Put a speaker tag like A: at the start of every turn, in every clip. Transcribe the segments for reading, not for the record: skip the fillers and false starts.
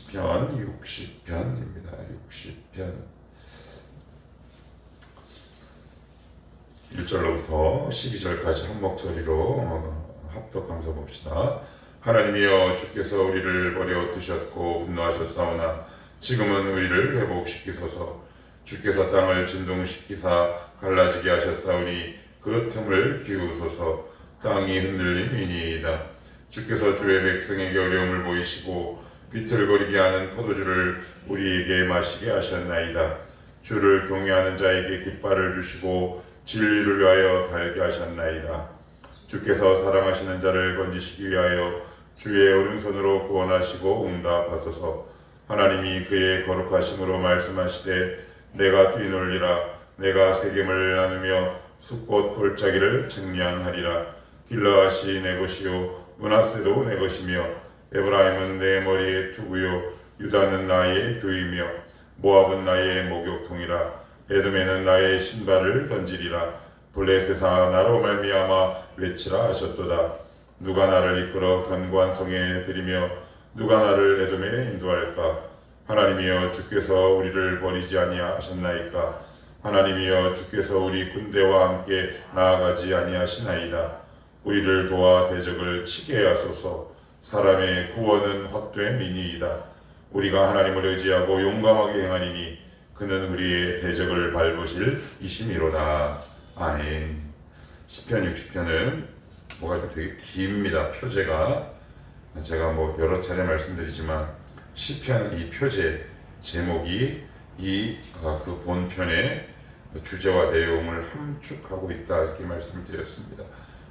A: 시편 60편입니다. 60편 1절로부터 12절까지 한 목소리로 합독하면서 봅시다. 하나님이여, 주께서 우리를 버려 두셨고 분노하셨사오나 지금은 우리를 회복시키소서. 주께서 땅을 진동시키사 갈라지게 하셨사오니 그 틈을 기우소서. 땅이 흔들림이니이다. 주께서 주의 백성에게 어려움을 보이시고 비틀거리게 하는 포도주를 우리에게 마시게 하셨나이다. 주를 경외하는 자에게 깃발을 주시고 진리를 위하여 달게 하셨나이다. 주께서 사랑하시는 자를 건지시기 위하여 주의 오른손으로 구원하시고 응답하소서. 하나님이 그의 거룩하심으로 말씀하시되 내가 뛰놀리라. 내가 세겜을 나누며 숲꽃 골짜기를 측량하리라. 길르앗이 내 것이요 므낫세도 내 것이며 에브라임은 내 머리의 투구요 유다는 나의 교이며 모압은 나의 목욕통이라. 에돔에는 나의 신발을 던지리라. 블레셋아, 나로 말미암아 외치라 하셨도다. 누가 나를 이끌어 견고한 성에 들이며 누가 나를 에돔에 인도할까? 하나님이여, 주께서 우리를 버리지 아니하셨나이까? 하나님이여, 주께서 우리 군대와 함께 나아가지 아니하시나이다. 우리를 도와 대적을 치게 하소서. 사람의 구원은 헛됨이니이다. 우리가 하나님을 의지하고 용감하게 행하리니 그는 우리의 대적을 밟으실 이심이로다. 아멘. 시편 60편은 뭐가 좀 되게 깁니다. 표제가 제가 여러 차례 말씀드리지만 시편 이 표제 제목이 그 본편의 주제와 내용을 함축하고 있다, 이렇게 말씀을 드렸습니다.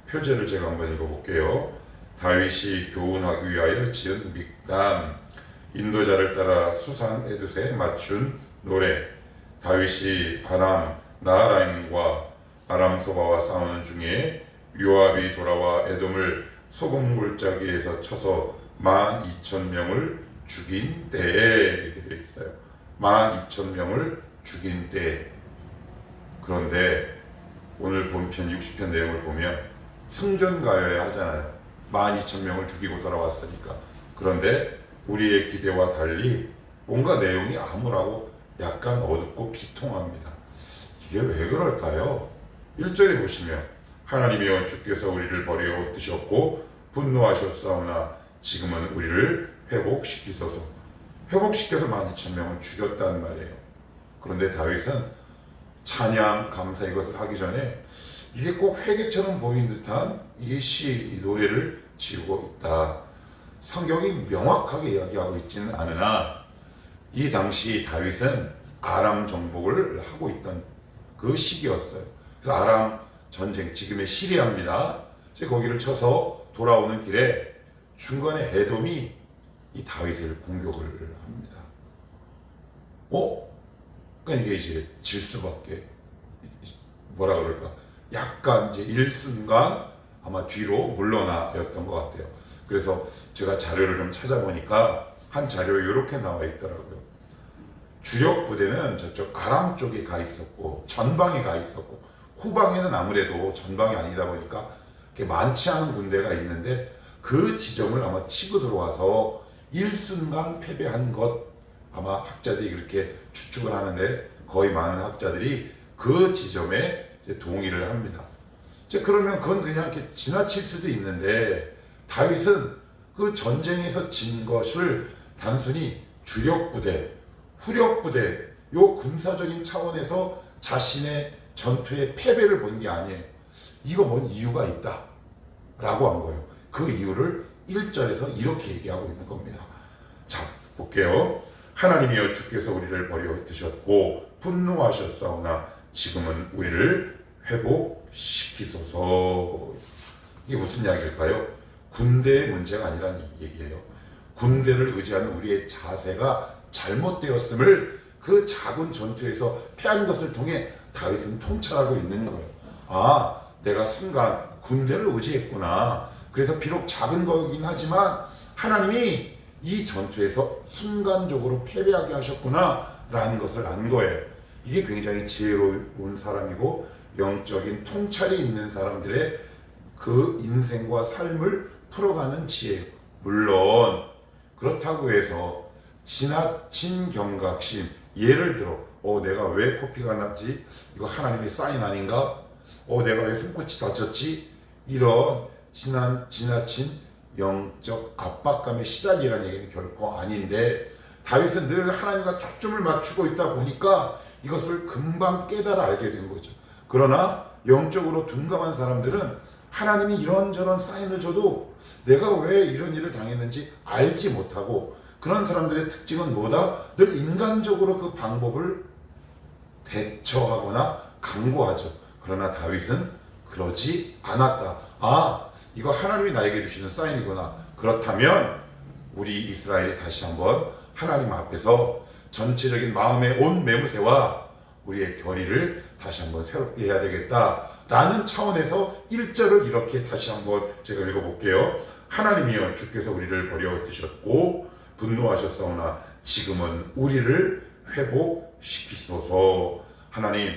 A: 표제를 제가 한번 읽어볼게요. 다윗이 교훈하기 위하여 지은 믹담, 인도자를 따라 수산 에두스에 맞춘 노래. 다윗이 아람 나하라임과 아람 소바와 싸우는 중에 요압이 돌아와 에돔을 소금 골짜기에서 쳐서 12,000명을 죽인 때에, 이렇게 되어 있어요. 12,000명을 죽인 때. 그런데 오늘 본편 60편 내용을 보면 승전가여야 하잖아요. 12,000명을 죽이고 돌아왔으니까. 그런데 우리의 기대와 달리 뭔가 내용이 암울하고 약간 어둡고 비통합니다. 이게 왜 그럴까요? 1절에 보시면 하나님이여, 주께서 우리를 버려 흩으셨고 분노하셨사오나 지금은 우리를 회복시키소서. 회복시켜서 12,000명을 죽였다는 말이에요. 그런데 다윗은 찬양, 감사 이것을 하기 전에 이게 꼭 회개처럼 보이는 듯한 이 노래를 지우고 있다. 성경이 명확하게 이야기하고 있지는 않으나 이 당시 다윗은 아람 정복을 하고 있던 그 시기였어요. 그래서 아람 전쟁, 지금의 시리아입니다. 거기를 쳐서 돌아오는 길에 중간에 에돔이 이 다윗을 공격을 합니다. 그러니까 이게 이제 질 수밖에, 뭐라 그럴까, 약간 이제 일순간 아마 뒤로 물러나였던 것 같아요. 그래서 제가 자료를 좀 찾아보니까 한 자료에 이렇게 나와 있더라고요. 주력 부대는 저쪽 아람 쪽에 가 있었고 전방에 가 있었고, 후방에는 아무래도 전방이 아니다 보니까 많지 않은 군대가 있는데 그 지점을 아마 치고 들어와서 일순간 패배한 것, 아마 학자들이 그렇게 추측을 하는데 거의 많은 학자들이 그 지점에 이제 동의를 합니다. 그러면 그건 그냥 이렇게 지나칠 수도 있는데 다윗은 그 전쟁에서 진 것을 단순히 주력 부대, 후력 부대, 요 군사적인 차원에서 자신의 전투의 패배를 본 게 아니에요. 이거 뭔 이유가 있다 라고 한 거예요. 그 이유를 1절에서 이렇게 얘기하고 있는 겁니다. 자, 볼게요. 하나님이여, 주께서 우리를 버려 흩으셨고 분노하셨사오나 지금은 우리를 회복시키소서. 이게 무슨 이야기일까요? 군대의 문제가 아니라는 얘기예요. 군대를 의지하는 우리의 자세가 잘못되었음을 그 작은 전투에서 패한 것을 통해 다윗은 통찰하고 있는 거예요. 내가 순간 군대를 의지했구나. 그래서 비록 작은 거긴 하지만 하나님이 이 전투에서 순간적으로 패배하게 하셨구나 라는 것을 안 거예요. 이게 굉장히 지혜로운 사람이고 영적인 통찰이 있는 사람들의 그 인생과 삶을 풀어가는 지혜. 물론 그렇다고 해서 지나친 경각심. 예를 들어 내가 왜 코피가 났지? 이거 하나님의 사인 아닌가? 내가 왜 손끝이 다쳤지? 이런 지나친 영적 압박감에 시달리라는 얘기는 결코 아닌데, 다윗은 늘 하나님과 초점을 맞추고 있다 보니까 이것을 금방 깨달아 알게 된 거죠. 그러나 영적으로 둔감한 사람들은 하나님이 이런저런 사인을 줘도 내가 왜 이런 일을 당했는지 알지 못하고, 그런 사람들의 특징은 뭐다? 늘 인간적으로 그 방법을 대처하거나 강구하죠. 그러나 다윗은 그러지 않았다. 이거 하나님이 나에게 주시는 사인이구나. 그렇다면 우리 이스라엘이 다시 한번 하나님 앞에서 전체적인 마음의 온 매무새와 우리의 결의를 다시 한번 새롭게 해야 되겠다라는 차원에서 1절을 이렇게 다시 한번 제가 읽어볼게요. 하나님이여, 주께서 우리를 버려 두셨고 분노하셨사오나 지금은 우리를 회복시키소서. 하나님,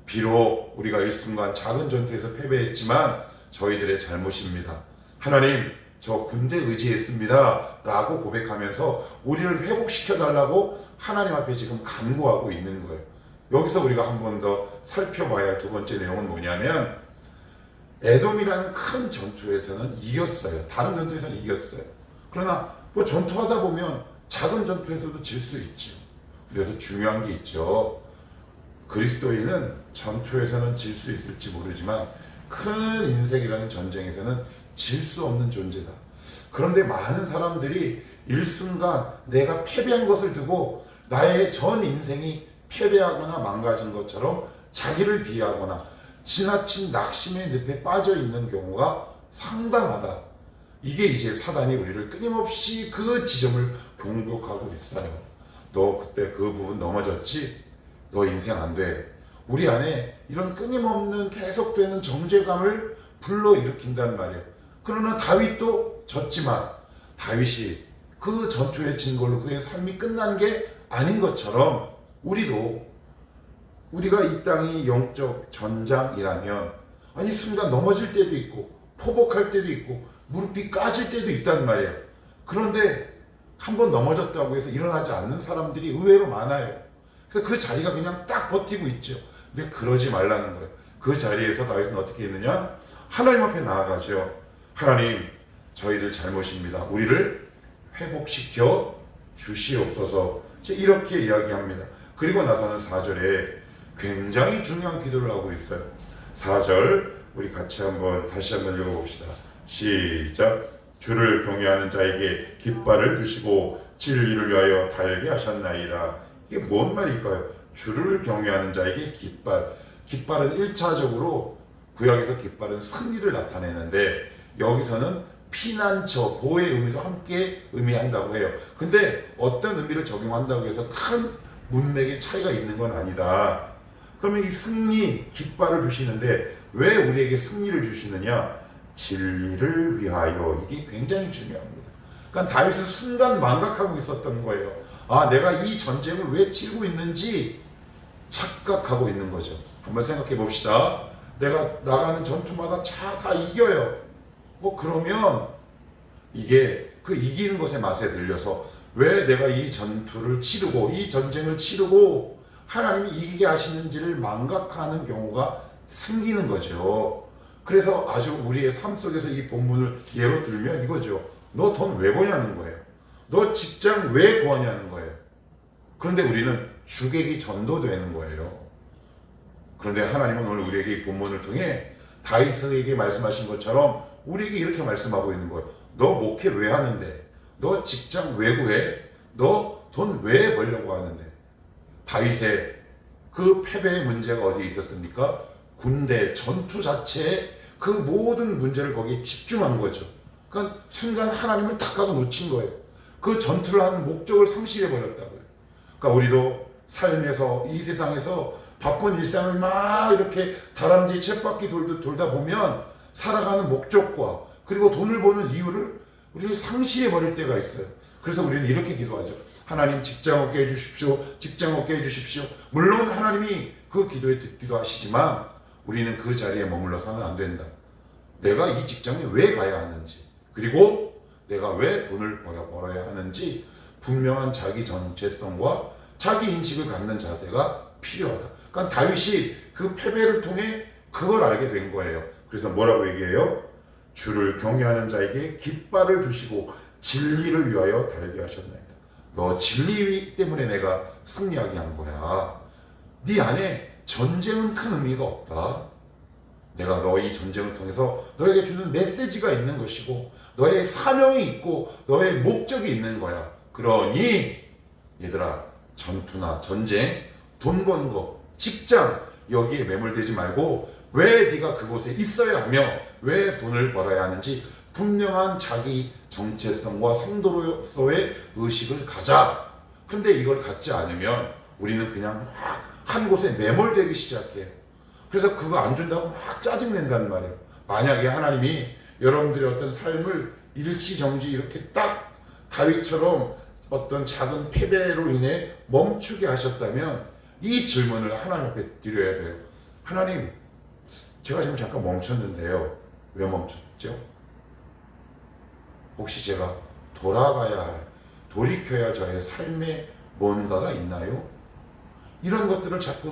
A: 비록 우리가 일순간 작은 전투에서 패배했지만 저희들의 잘못입니다. 하나님, 저 군대 의지했습니다 라고 고백하면서 우리를 회복시켜 달라고 하나님 앞에 지금 간구하고 있는 거예요. 여기서 우리가 한 번 더 살펴봐야 할 두 번째 내용은 뭐냐면, 에돔이라는 큰 전투에서는 이겼어요. 다른 전투에서는 이겼어요. 그러나 뭐 전투하다 보면 작은 전투에서도 질 수 있죠. 그래서 중요한 게 있죠. 그리스도인은 전투에서는 질 수 있을지 모르지만 큰 인생이라는 전쟁에서는 질 수 없는 존재다. 그런데 많은 사람들이 일순간 내가 패배한 것을 두고 나의 전 인생이 패배하거나 망가진 것처럼 자기를 비하하거나 지나친 낙심의 늪에 빠져 있는 경우가 상당하다. 이게 이제 사단이 우리를 끊임없이 그 지점을 공격하고 있어요. 너 그때 그 부분 넘어졌지? 너 인생 안 돼. 우리 안에 이런 끊임없는 계속되는 정죄감을 불러일으킨단 말이에요. 그러나 다윗도 졌지만 다윗이 그 전투에 진 걸로 그의 삶이 끝난 게 아닌 것처럼 우리가 이 땅이 영적 전장이라면 순간 넘어질 때도 있고 포복할 때도 있고 무릎이 까질 때도 있단 말이에요. 그런데 한번 넘어졌다고 해서 일어나지 않는 사람들이 의외로 많아요. 그래서 그 자리가 그냥 딱 버티고 있죠. 근데 그러지 말라는 거예요. 그 자리에서 다윗은 어떻게 했느냐? 하나님 앞에 나아가죠. 하나님, 저희들 잘못입니다. 우리를 회복시켜 주시옵소서. 이렇게 이야기합니다. 그리고 나서는 4절에 굉장히 중요한 기도를 하고 있어요. 4절 우리 같이 다시 한번 읽어봅시다. 시작. 주를 경외하는 자에게 깃발을 주시고 진리를 위하여 달게 하셨나이다. 이게 뭔 말일까요? 주를 경외하는 자에게 깃발은 1차적으로 구약에서 깃발은 승리를 나타내는데 여기서는 피난처, 보호의 의미도 함께 의미한다고 해요. 근데 어떤 의미를 적용한다고 해서 큰 문맥의 차이가 있는 건 아니다. 그러면 이 승리, 깃발을 주시는데 왜 우리에게 승리를 주시느냐? 진리를 위하여. 이게 굉장히 중요합니다. 그러니까 다윗은 순간 망각하고 있었던 거예요. 내가 이 전쟁을 왜 치르고 있는지 착각하고 있는 거죠. 한번 생각해 봅시다. 내가 나가는 전투마다 다 이겨요. 그러면 이게 그 이기는 것의 맛에 들려서 왜 내가 이 전투를 치르고 이 전쟁을 치르고 하나님이 이기게 하시는지를 망각하는 경우가 생기는 거죠. 그래서 아주 우리의 삶 속에서 이 본문을 예로 들면 이거죠. 너 돈 왜 버냐는 거예요. 너 직장 왜 구하냐는 거예요. 그런데 우리는 주객이 전도되는 거예요. 그런데 하나님은 오늘 우리에게 이 본문을 통해 다윗에게 말씀하신 것처럼 우리에게 이렇게 말씀하고 있는 거예요. 너 목회 왜 하는데? 너 직장 왜 구해? 너 돈 왜 벌려고 하는데? 다윗의 그 패배의 문제가 어디에 있었습니까? 군대, 전투 자체에 그 모든 문제를 거기에 집중한 거죠. 그러니까 순간 하나님을 닦아도 놓친 거예요. 그 전투를 하는 목적을 상실해 버렸다고요. 그러니까 우리도 삶에서 이 세상에서 바쁜 일상을 막 이렇게 다람쥐 쳇바퀴 돌다 보면 살아가는 목적과 그리고 돈을 버는 이유를 우리를 상실해 버릴 때가 있어요. 그래서 우리는 이렇게 기도하죠. 하나님 직장 얻게 해주십시오. 직장 얻게 해주십시오. 물론 하나님이 그 기도에 듣기도 하시지만 우리는 그 자리에 머물러서는 안 된다. 내가 이 직장에 왜 가야 하는지, 그리고 내가 왜 돈을 벌어야 하는지 분명한 자기 정체성과 자기 인식을 갖는 자세가 필요하다. 그러니까 다윗이 그 패배를 통해 그걸 알게 된 거예요. 그래서 뭐라고 얘기해요? 주를 경외하는 자에게 깃발을 주시고 진리를 위하여 달게 하셨나이다. 너 진리 때문에 내가 승리하게 한 거야. 네 안에 전쟁은 큰 의미가 없다. 내가 너희 전쟁을 통해서 너에게 주는 메시지가 있는 것이고 너의 사명이 있고 너의 목적이 있는 거야. 그러니 얘들아, 전투나 전쟁, 돈 버는 거, 직장 여기에 매몰되지 말고 왜 네가 그곳에 있어야 하며 왜 돈을 벌어야 하는지 분명한 자기 정체성과 성도로서의 의식을 가자. 그런데 이걸 갖지 않으면 우리는 그냥 막 한 곳에 매몰되기 시작해요. 그래서 그거 안 준다고 막 짜증낸단 말이에요. 만약에 하나님이 여러분들의 어떤 삶을 일치정지 이렇게 딱 다윗처럼 어떤 작은 패배로 인해 멈추게 하셨다면 이 질문을 하나님 앞에 드려야 돼요. 하나님, 제가 지금 잠깐 멈췄는데요. 왜 멈췄죠? 혹시 제가 돌아가야 할, 돌이켜야 할 저의 삶에 뭔가가 있나요? 이런 것들을 자꾸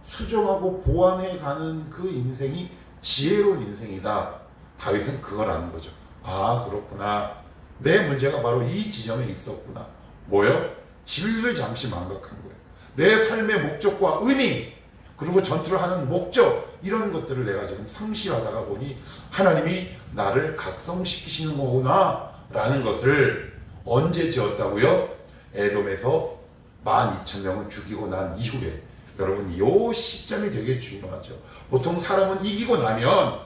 A: 수정하고 보완해 가는 그 인생이 지혜로운 인생이다. 다윗은 그걸 아는 거죠. 아, 그렇구나. 내 문제가 바로 이 지점에 있었구나. 뭐요? 진리를 잠시 망각한 거예요. 내 삶의 목적과 의미, 그리고 전투를 하는 목적, 이런 것들을 내가 지금 상실하다가 보니 하나님이 나를 각성시키시는 거구나 라는 것을 언제 지었다고요? 에돔에서 12,000명을 죽이고 난 이후에. 여러분, 이 시점이 되게 중요하죠. 보통 사람은 이기고 나면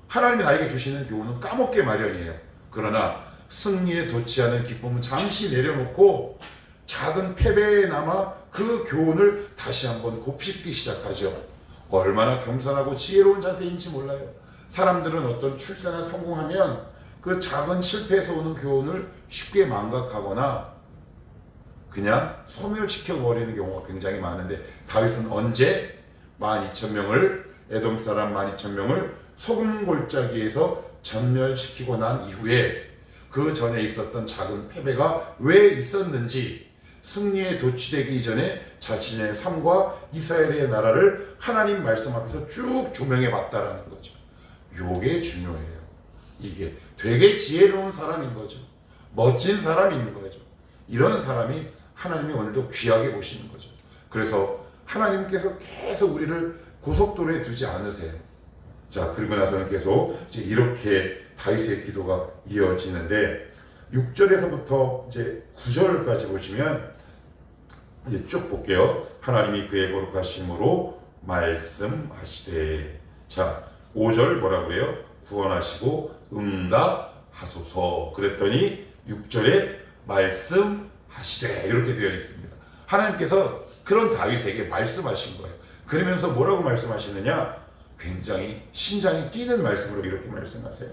A: 하나님이 나에게 주시는 교훈은 까먹게 마련이에요. 그러나 승리에 도취하는 기쁨은 잠시 내려놓고 작은 패배에나마 그 교훈을 다시 한번 곱씹기 시작하죠. 얼마나 겸손하고 지혜로운 자세인지 몰라요. 사람들은 어떤 출산에 성공하면 그 작은 실패에서 오는 교훈을 쉽게 망각하거나 그냥 소멸시켜버리는 경우가 굉장히 많은데 다윗은 언제 12,000명을 에돔 사람 12,000명을 소금 골짜기에서 전멸시키고 난 이후에 그 전에 있었던 작은 패배가 왜 있었는지 승리에 도취되기 이전에 자신의 삶과 이스라엘의 나라를 하나님 말씀 앞에서 쭉 조명해 봤다라는 거죠. 요게 중요해요. 이게 되게 지혜로운 사람인 거죠. 멋진 사람인 거죠. 이런 사람이 하나님이 오늘도 귀하게 보시는 거죠. 그래서 하나님께서 계속 우리를 고속도로에 두지 않으세요. 자, 그리고 나서는 계속 이제 이렇게 다윗의 기도가 이어지는데 6절에서부터 이제 9절까지 보시면 이제 쭉 볼게요. 하나님이 그의 거룩하심으로 말씀하시되. 자, 5절 뭐라고 그래요? 구원하시고 응답하소서. 그랬더니 6절에 말씀하시되 이렇게 되어 있습니다. 하나님께서 그런 다윗에게 말씀하신 거예요. 그러면서 뭐라고 말씀하시느냐? 굉장히 심장이 뛰는 말씀으로 이렇게 말씀하세요.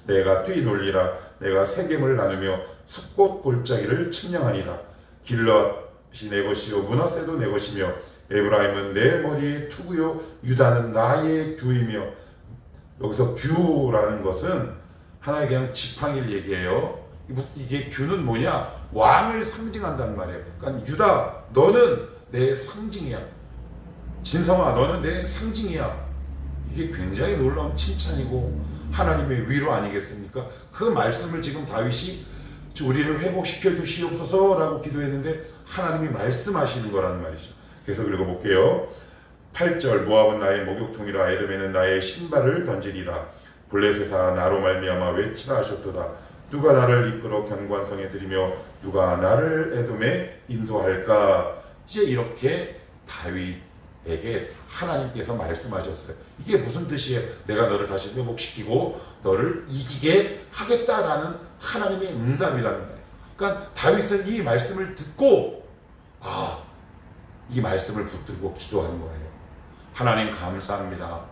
A: 내가 뛰놀리라. 내가 세겜을 나누며 숲꽃 골짜기를 측량하니라. 길앗이 내 것이요 므낫세도 내 것이며 에브라임은 내 머리의 투구요 유다는 나의 규이며. 여기서 규라는 것은 하나의 그냥 지팡이를 얘기해요. 이게 규는 뭐냐? 왕을 상징한단 말이에요. 그러니까 유다, 너는 내 상징이야. 진성아, 너는 내 상징이야. 이게 굉장히 놀라운 칭찬이고 하나님의 위로 아니겠습니까? 그 말씀을 지금 다윗이 우리를 회복시켜 주시옵소서라고 기도했는데 하나님이 말씀하시는 거라는 말이죠. 계속 읽어볼게요. 8절 모압은 나의 목욕통이라 에돔에는 나의 신발을 던지리라. 블레셋아 나로 말미암아 외치라 하셨도다. 누가 나를 이끌어 경관성에 들이며 누가 나를 에돔에 인도할까. 이제 이렇게 다윗에게 하나님께서 말씀하셨어요. 이게 무슨 뜻이에요? 내가 너를 다시 회복시키고 너를 이기게 하겠다라는 하나님의 응답이라는 거예요. 그러니까 다윗은 이 말씀을 듣고 이 말씀을 붙들고 기도한 거예요. 하나님 감사합니다.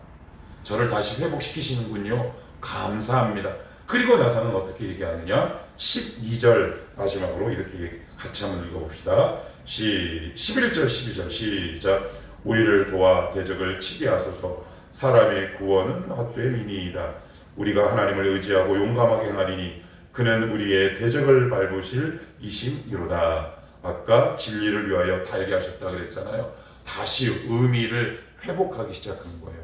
A: 저를 다시 회복시키시는군요. 감사합니다. 그리고 나서는 어떻게 얘기하느냐? 12절 마지막으로 이렇게 같이 한번 읽어봅시다. 11절 12절 시작. 우리를 도와 대적을 치게 하소서. 사람의 구원은 헛됨이니이다. 우리가 하나님을 의지하고 용감하게 행하리니 그는 우리의 대적을 밟으실 이심이로다. 아까 진리를 위하여 달게 하셨다 그랬잖아요. 다시 의미를 회복하기 시작한 거예요.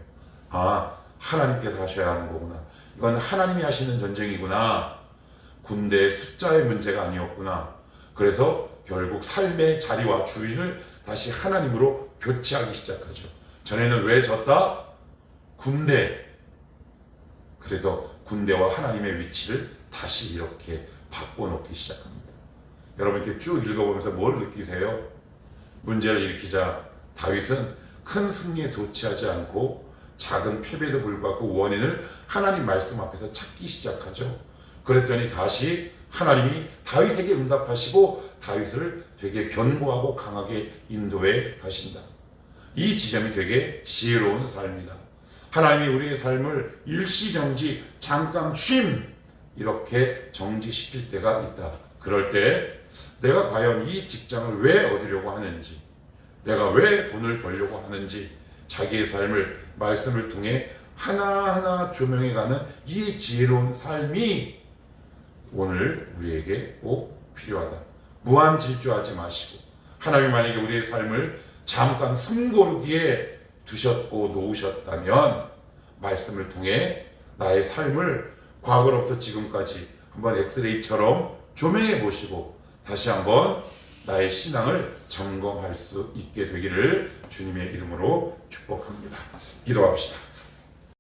A: 아, 하나님께서 하셔야 하는 거구나. 이건 하나님이 하시는 전쟁이구나. 군대의 숫자의 문제가 아니었구나. 그래서 결국 삶의 자리와 주인을 다시 하나님으로 교체하기 시작하죠. 전에는 왜 졌다? 군대. 그래서 군대와 하나님의 위치를 다시 이렇게 바꿔놓기 시작합니다. 여러분 이렇게 쭉 읽어보면서 뭘 느끼세요? 문제를 일으키자 다윗은 큰 승리에 도취하지 않고 작은 패배에도 불구하고 그 원인을 하나님 말씀 앞에서 찾기 시작하죠. 그랬더니 다시 하나님이 다윗에게 응답하시고 다윗을 되게 견고하고 강하게 인도해 가신다. 이 지점이 되게 지혜로운 삶이다. 하나님이 우리의 삶을 일시정지, 잠깐 쉼 이렇게 정지시킬 때가 있다. 그럴 때 내가 과연 이 직장을 왜 얻으려고 하는지, 내가 왜 돈을 벌려고 하는지 자기의 삶을 말씀을 통해 하나하나 조명해가는 이 지혜로운 삶이 오늘 우리에게 꼭 필요하다. 무한 질주하지 마시고 하나님 만약에 우리의 삶을 잠깐 숨고르기에 두셨고 놓으셨다면 말씀을 통해 나의 삶을 과거로부터 지금까지 한번 엑스레이처럼 조명해 보시고 다시 한번 나의 신앙을 점검할 수 있게 되기를 주님의 이름으로 축복합니다. 기도합시다.